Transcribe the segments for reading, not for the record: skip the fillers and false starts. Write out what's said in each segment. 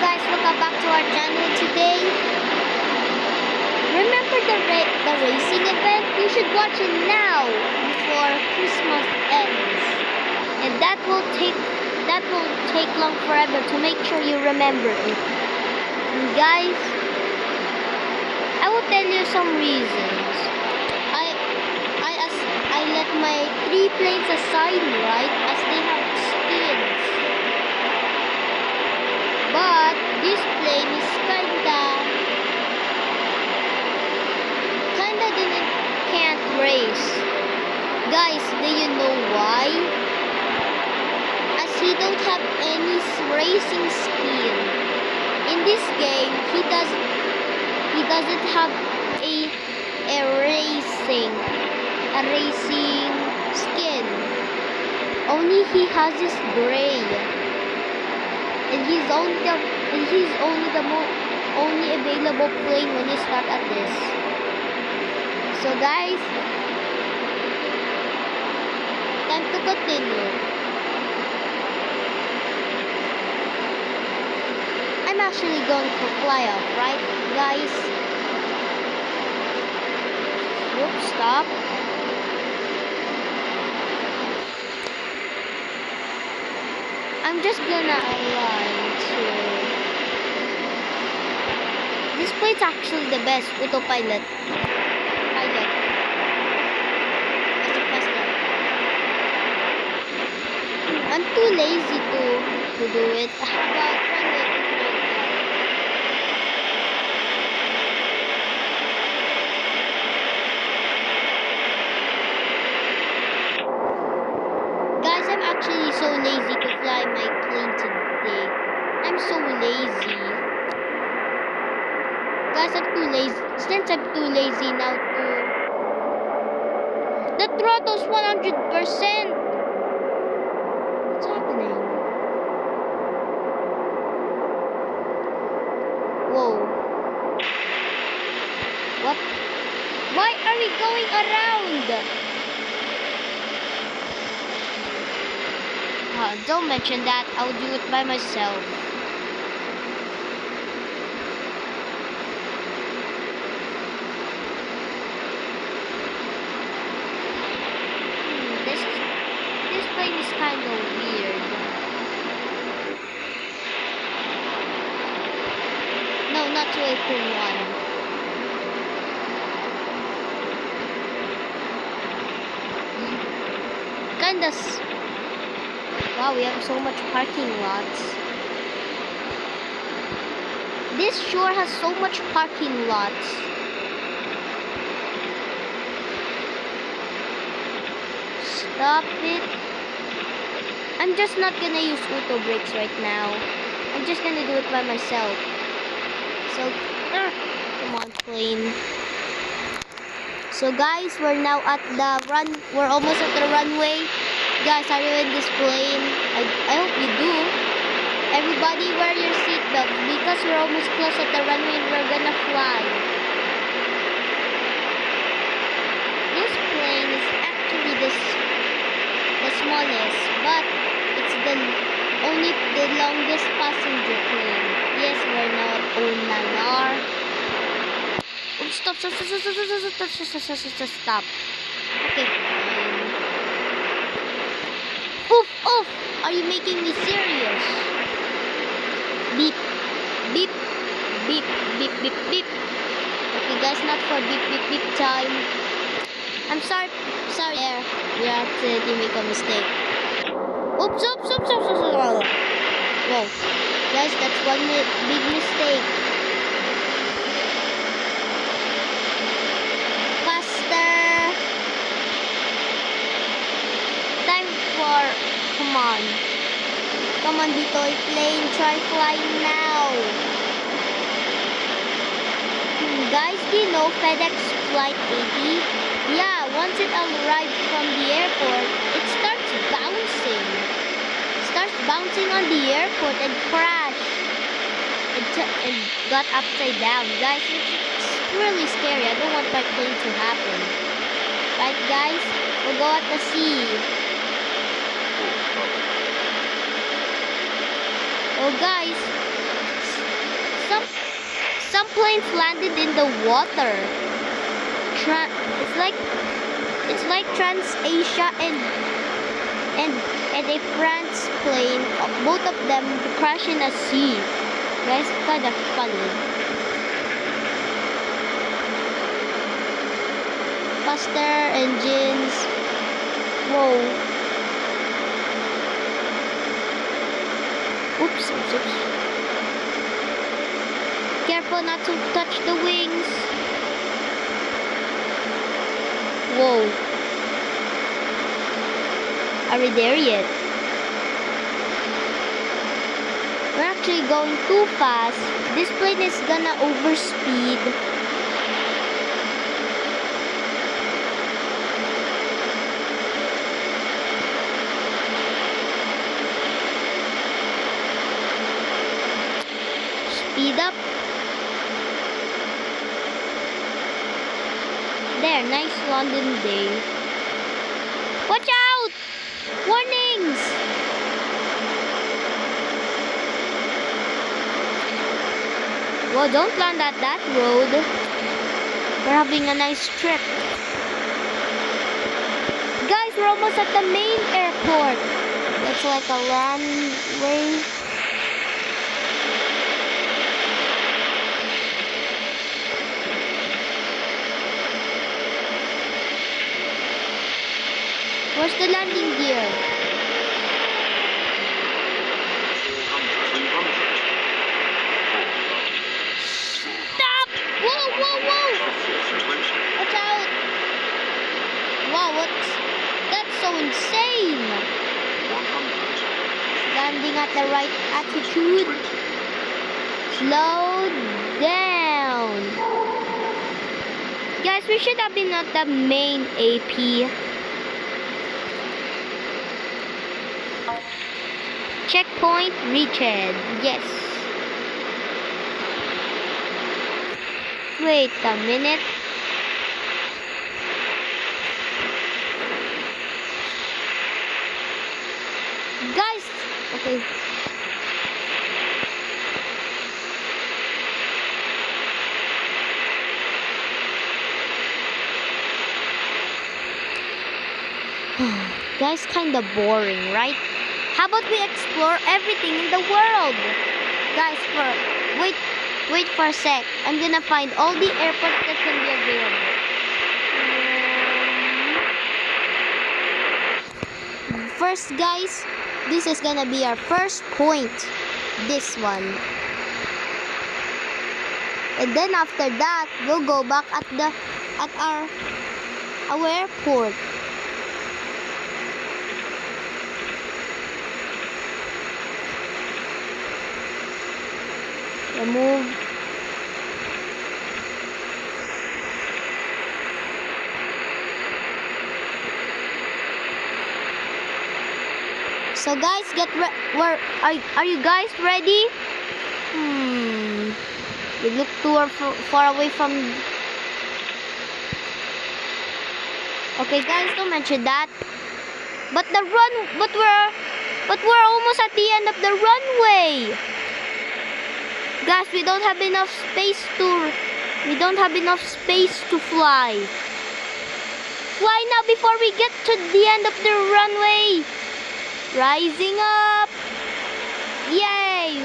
guys, welcome back to our channel today. Remember the racing event? You should watch it now before Christmas ends. And that will take long forever to make sure you remember it. And guys, I will tell you some reasons. I let my 3 planes aside, right? As they have skins. But this plane is can't race. Guys, do you know why? As he don't have any racing skill. In this game, he doesn't have a racing skin. Only he has his gray. And he's only the only available plane when you start at this. So guys, time to continue. I'm actually going for fly off, right guys? Whoops, stop. I'm just gonna align to... This plane's actually the best, autopilot. I'm too lazy to do it. Guys, I'm actually so lazy to fly my plane today. I'm so lazy. Guys, I'm too lazy. Since I'm too lazy now to... The throttle's 100%. What's happening? Whoa. What? Why are we going around? Don't mention that. I'll do it by myself. This plane is kind of weird. No, not to April 1. Kinda. Wow, we have so much parking lots. This shore has so much parking lots. Stop it. I'm just not gonna use auto brakes right now. I'm just gonna do it by myself. So, come on, plane. So guys, we're now at the we're almost at the runway. Guys, are you in this plane? I hope you do. Everybody wear your seatbelt because we're almost close at the runway and we're gonna fly. This plane is actually the smallest, but it's only the longest passenger plane. Yes, we're now at 09R. Oops, stop. Okay, fine. Oof! Are you making me serious? Beep, beep, beep, beep, beep, beep. Okay, guys, not for beep, beep, beep time. I'm sorry there. We accidentally make a mistake. Oops. Whoa. Guys, that's one big mistake. Faster. Time for... Come on, Bitoy plane. Try flying now. Guys, do you know FedEx Flight 80? Yeah, once it arrives from the airport, it starts bouncing. Bouncing on the airport and crash. It got upside down. Guys, it's really scary. I don't want my plane to happen. Right, guys? We'll go at the sea. Oh, guys. some planes landed in the water. It's like Trans-Asia and a France plane. Both of them crash in a sea. Guys, kind of funny. Faster engines. Whoa. Oops. Careful not to touch the wings. Whoa. Are we there yet? We're actually going too fast. This plane is gonna overspeed. Speed up. There, nice London day. Watch out! Warnings! Well, don't land at that road. We're having a nice trip. Guys, we're almost at the main airport. It's like a runway. Where's the landing gear? Stop! Whoa! Watch out! Wow, that's so insane! Landing at the right attitude. Slow down. Guys, we should have been at the main AP. Checkpoint reached. Yes. Wait a minute. Guys, okay. Guys, kind of boring, right? How about we explore everything in the world? Guys, wait for a sec. I'm gonna find all the airports that can be available. First, guys, this is gonna be our first point. This one. And then after that, we'll go back at our airport. Remove. So guys, are you guys ready? We look too far away from. Okay, guys, don't mention that. But we're almost at the end of the runway. Guys, we don't have enough space to fly. Fly now before we get to the end of the runway. Rising up. Yay!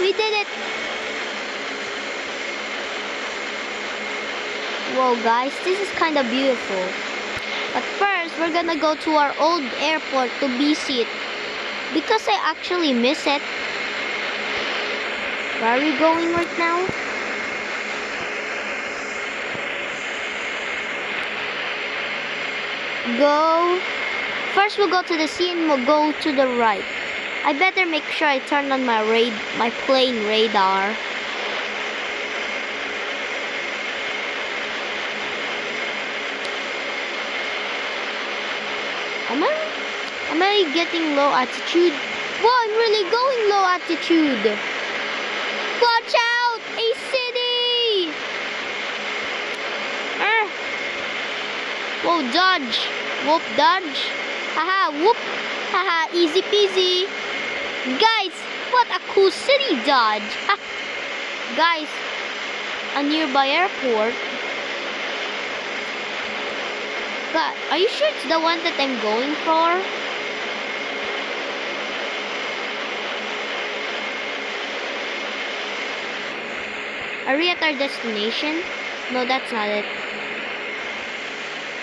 We did it. Whoa, guys, this is kind of beautiful. But first, we're gonna go to our old airport to visit because I actually miss it. Where are we going right now? First we'll go to the sea and we'll go to the right. I better make sure I turn on my plane radar. Am I getting low altitude? Whoa, I'm really going low altitude. Watch out! A city! Whoa, dodge. Whoop, dodge. Haha, whoop. Haha, easy peasy. Guys, what a cool city dodge. Guys, a nearby airport. God, are you sure it's the one that I'm going for? Are we at our destination? No, that's not it.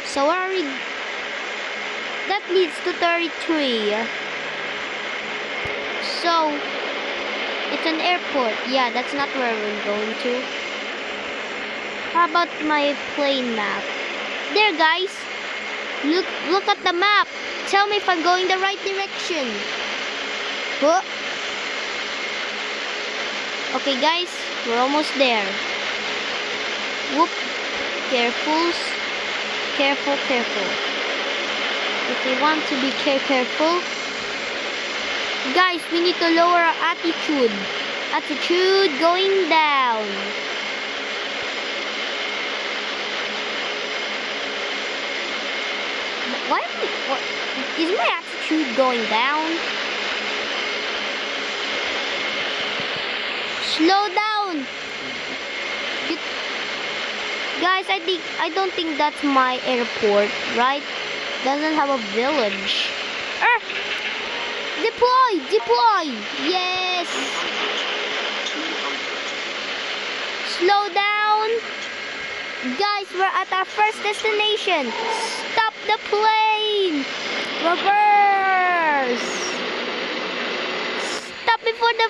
So where are we? That leads to 33. So, it's an airport. Yeah, that's not where we're going to. How about my plane map? There, guys. Look at the map. Tell me if I'm going the right direction. Huh? Okay, guys. We're almost there. Whoop. Careful. Careful. If we want to be careful. Guys, we need to lower our attitude. Attitude going down. What is my attitude going down? Slow down. Guys, I don't think that's my airport, right? Doesn't have a village. Deploy! Yes! Slow down! Guys, we're at our first destination. Stop the plane! Reverse! Stop before the...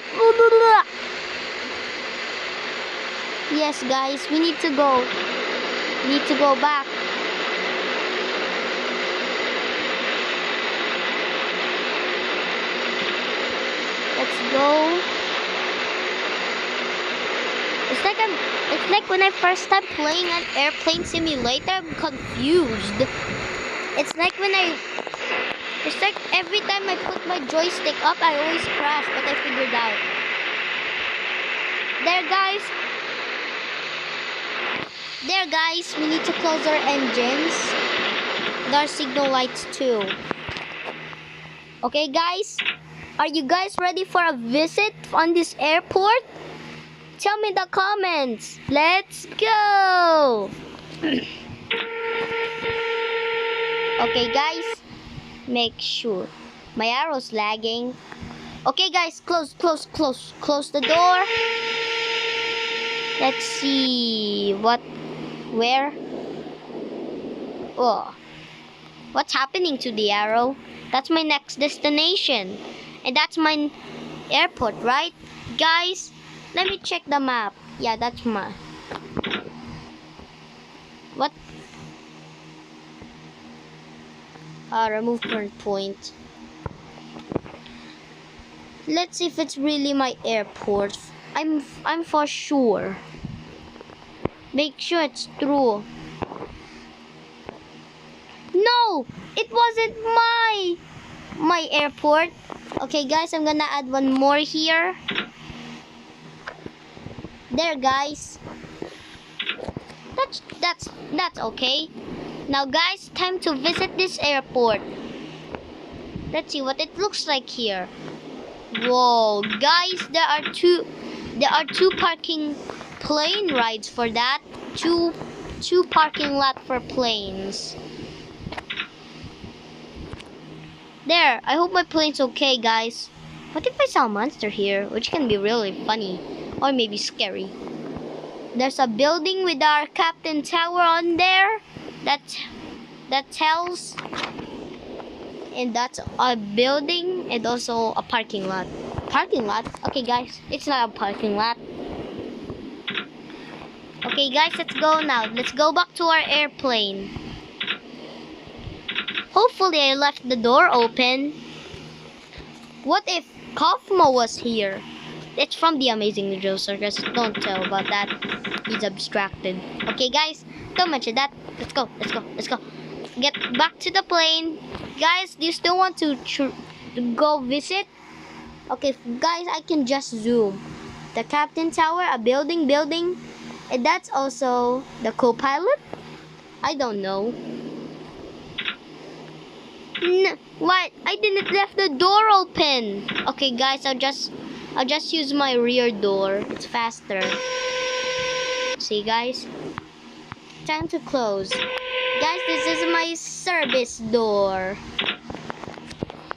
Yes, guys, we need to go. We need to go back. Let's go. It's like when I first started playing an airplane simulator, I'm confused. It's like every time I put my joystick up, I always crash, but I figured out. There guys, we need to close our engines. And our signal lights too. Okay guys? Are you guys ready for a visit on this airport? Tell me in the comments. Let's go. Okay guys, make sure. My arrow's lagging. Okay guys, close the door. Let's see where? Oh, what's happening to the arrow? That's my next destination. And that's my airport, right? Guys, let me check the map. Yeah, that's my... What? Remove current point. Let's see if it's really my airport. I'm for sure. Make sure it's true. No! It wasn't my airport. Okay guys, I'm gonna add one more here. There guys. That's okay. Now guys, time to visit this airport. Let's see what it looks like here. Whoa, guys, there are two parking plane rides for that. Two parking lot for planes. There, I hope my plane's okay, guys. What if I saw a monster here, which can be really funny or maybe scary? There's a building with our captain tower on there. That tells. And that's a building and also a parking lot. Parking lot? Okay, guys, it's not a parking lot. Okay, guys, let's go now. Let's go back to our airplane. Hopefully, I left the door open. What if Kaufmo was here? It's from the Amazing Little Circus. Don't tell about that. He's abstracted. Okay, guys, don't mention that. Let's go. Get back to the plane. Guys, do you still want to go visit? Okay, guys, I can just zoom. The captain tower, a building, and that's also the co-pilot. I don't know. What? I didn't left the door open. Okay, guys, I'll I'll just use my rear door. It's faster. See, guys? Time to close. Guys, this is my service door.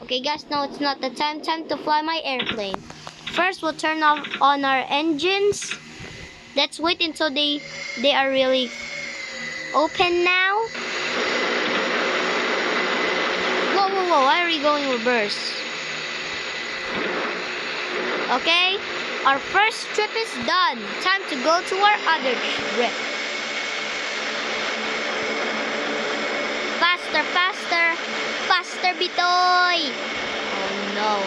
Okay, guys, no, it's not the time. Time to fly my airplane. First, we'll turn off on our engines. Let's wait until they are really open now. Whoa, whoa, whoa! Why are you going reverse? Okay, our first trip is done. Time to go to our other trip. Faster, faster, faster, Bitoy! Oh no!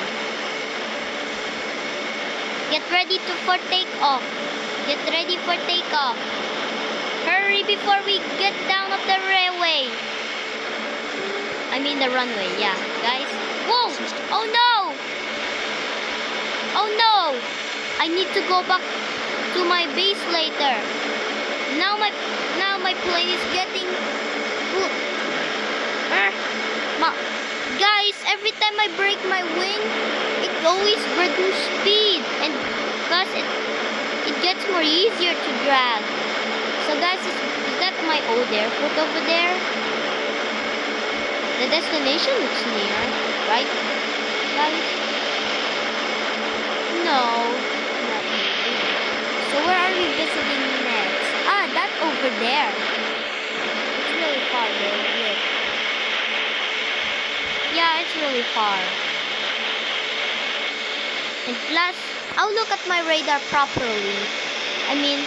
Get ready for takeoff. Get ready for takeoff. Hurry before we get down off the railway. I mean the runway, yeah, guys. Whoa! Oh no! Oh no! I need to go back to my base later. Now my plane is getting. Guys, every time I break my wing, it always reduces speed, and thus it gets more easier to drag. So guys, is that my old airport over there? The destination looks near, right, guys? No, not really. So where are we visiting next? Ah, that over there. It's really far there. Look. Yeah, it's really far. And plus, I'll look at my radar properly. I mean,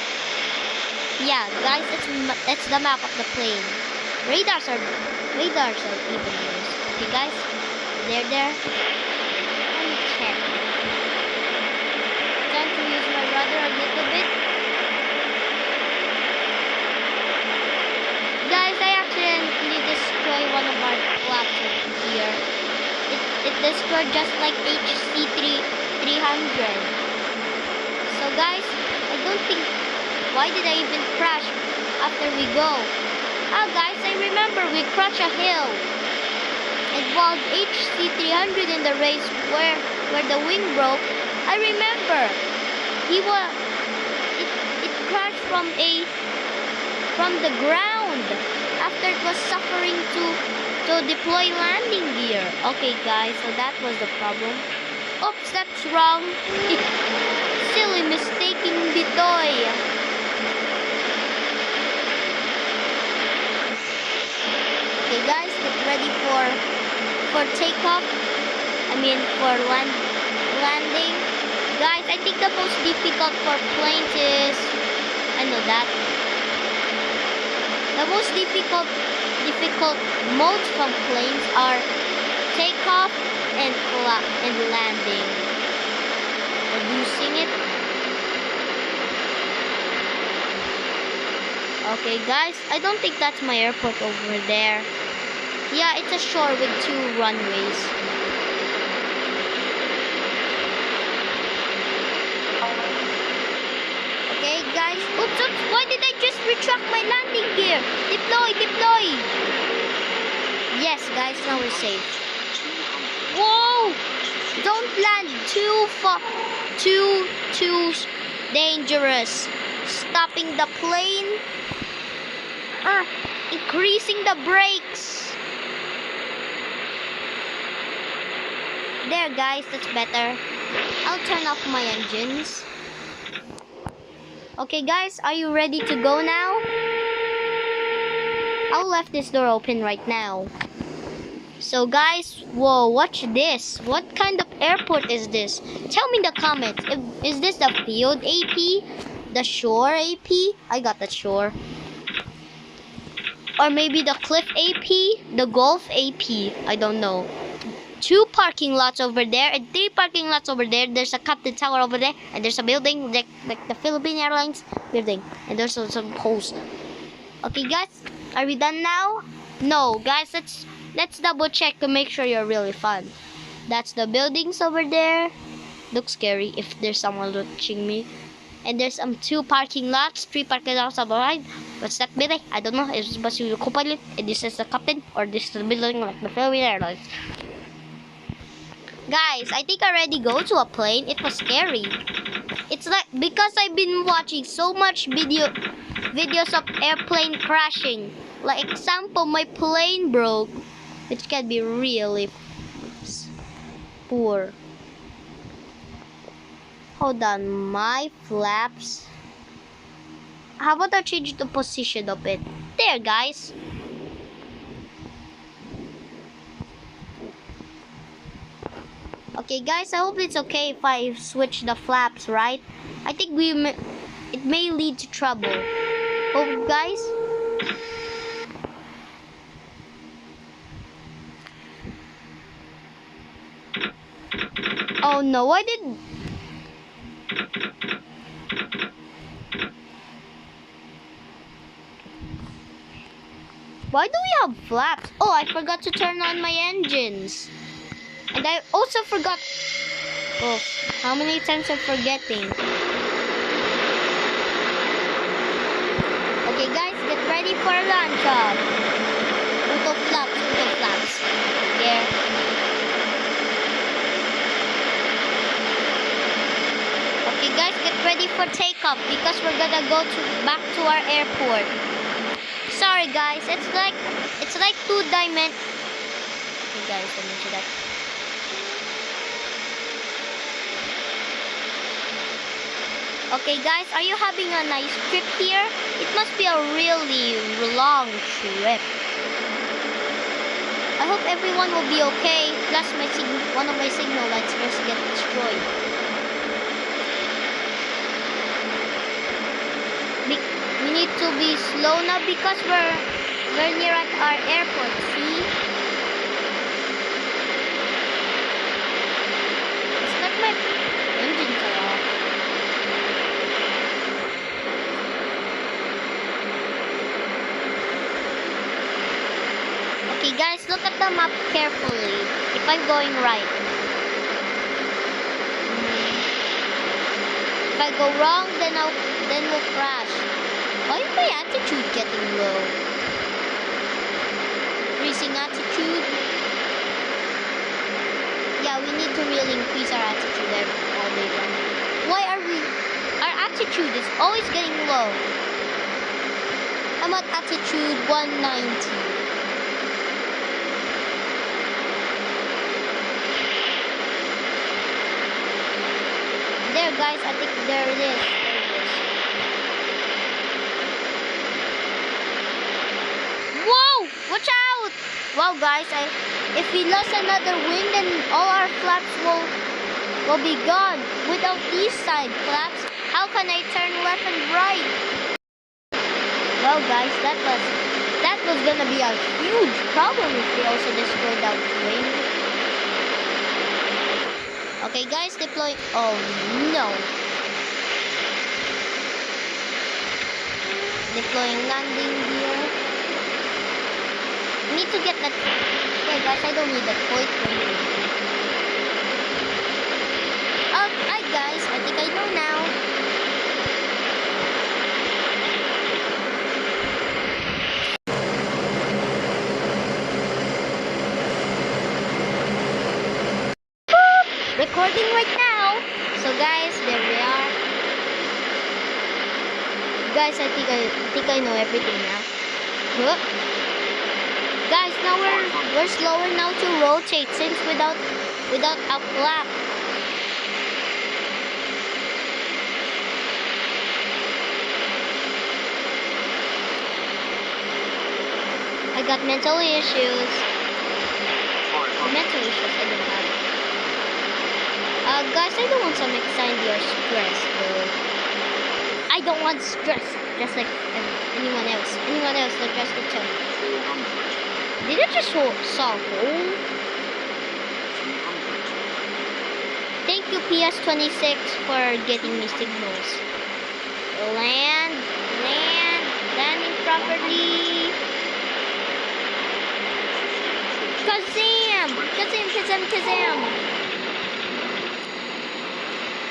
yeah, guys, it's the map of the plane. Radars are even worse. Okay, guys, there. Let me check. Time to use my rudder a little bit. Guys, I accidentally destroyed one of our flaps over here. It destroyed just like HC300. So guys, I don't think, why did I even crash after we go? Ah, guys, I remember we crashed a hill. And while HC300 in the race where the wing broke, I remember it crashed from the ground after it was suffering to deploy landing gear. Okay, guys, so that was the problem. Oops, that's wrong. Silly mistaking Bitoy. Okay, guys, get ready for takeoff. I mean for landing. Guys, I think the most difficult for planes is, I know that. The most difficult modes from planes are takeoff and landing. Reducing it. Okay, guys, I don't think that's my airport over there. Yeah, it's a shore with 2 runways. Okay, guys. Oops, why did I just retract my landing gear? Deploy. Yes, guys, now we're safe. Whoa! Don't land too far. Too dangerous. Stopping the plane. Increasing the brakes. There, guys, that's better. I'll turn off my engines. Okay, guys, are you ready to go now? I'll left this door open right now. So, guys, whoa, watch this. What kind of airport is this? Tell me in the comments. Is this the field AP? The shore AP? I got the shore. Or maybe the cliff AP? The golf AP? I don't know. 2 parking lots over there and 3 parking lots over there. There's a Captain Tower over there, and there's a building like the Philippine Airlines building, and there's also some posts. Okay, guys, are we done now? No, guys, let's double check to make sure you're really fun. That's the buildings over there. Looks scary if there's someone watching me. And there's 2 parking lots, 3 parking lots behind. What's that building? I don't know. It's supposed to be the co-pilot, and this is the captain, or this is the building like the Philippine Airlines. Guys, I think I already go to a plane. It was scary. It's like because I've been watching so much videos of airplane crashing. Like example, my plane broke, which can be really poor. Hold on, my flaps. How about I change the position of it? There, guys. Okay, guys, I hope it's okay if I switch the flaps, right? I think it may lead to trouble. Hope, guys. Oh no, I didn't. Why do we have flaps? Oh, I forgot to turn on my engines. And I also forgot. Oh, how many times I'm forgetting? Okay, guys, get ready for a launch off. Uto flaps. Yeah. Okay, guys, get ready for takeoff because we're gonna go back to our airport. Sorry, guys, it's like 2-dimensional. Okay, guys, let me see that. Okay, guys, are you having a nice trip here? It must be a really long trip. I hope everyone will be okay. Plus, one of my signal lights just get destroyed. We need to be slow now because we're near at our airport. See? It's like my engines are off. Okay, guys, look at the map carefully. If I'm going right. If I go wrong, then we'll crash. Why is my attitude getting low? Increasing attitude. Yeah, we need to really increase our attitude all day long. Why are our attitude is always getting low? I'm at attitude 190. There, guys, I think there it is. Whoa! Watch out! Wow, guys, if we lost another wing, then all our flaps will be gone. Without these side flaps, how can I turn left and right? Well, guys, that was gonna be a huge problem if we also destroyed that wing. Okay, guys, deploy. Oh no! Deploying landing gear. Need to get that. Yeah, guys, I don't need that point. Hi, guys. I think I know now. Recording right now. So, guys, there we are. Guys, I think I know everything now. Huh? Guys, now we're slower now to rotate since without a flap. I got mental issues. Mental issues I don't have. Guys, I don't want some anxiety or stress though. I don't want stress, just like anyone else. Anyone else that just could tell me. Did I just saw a hole? Thank you, PS26, for getting me signals. Landing properly. Kazam!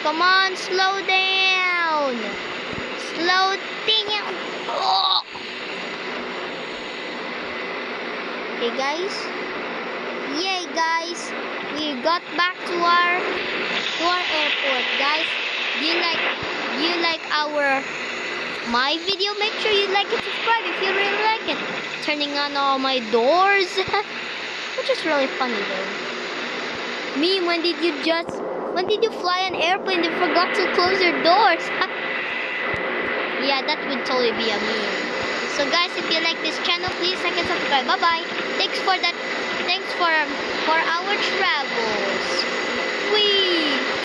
Come on, slow down. Slow down. Oh. Okay, guys. Yay, guys, we got back to our airport, guys. Do you like our my video? Make sure you like and subscribe if you really like it. Turning on all my doors, which is really funny though. Me, when did you fly an airplane and forgot to close your doors? Yeah, that would totally be a meme. So guys, if you like this channel, please like and subscribe. Bye bye. Thanks for our travels. Whee!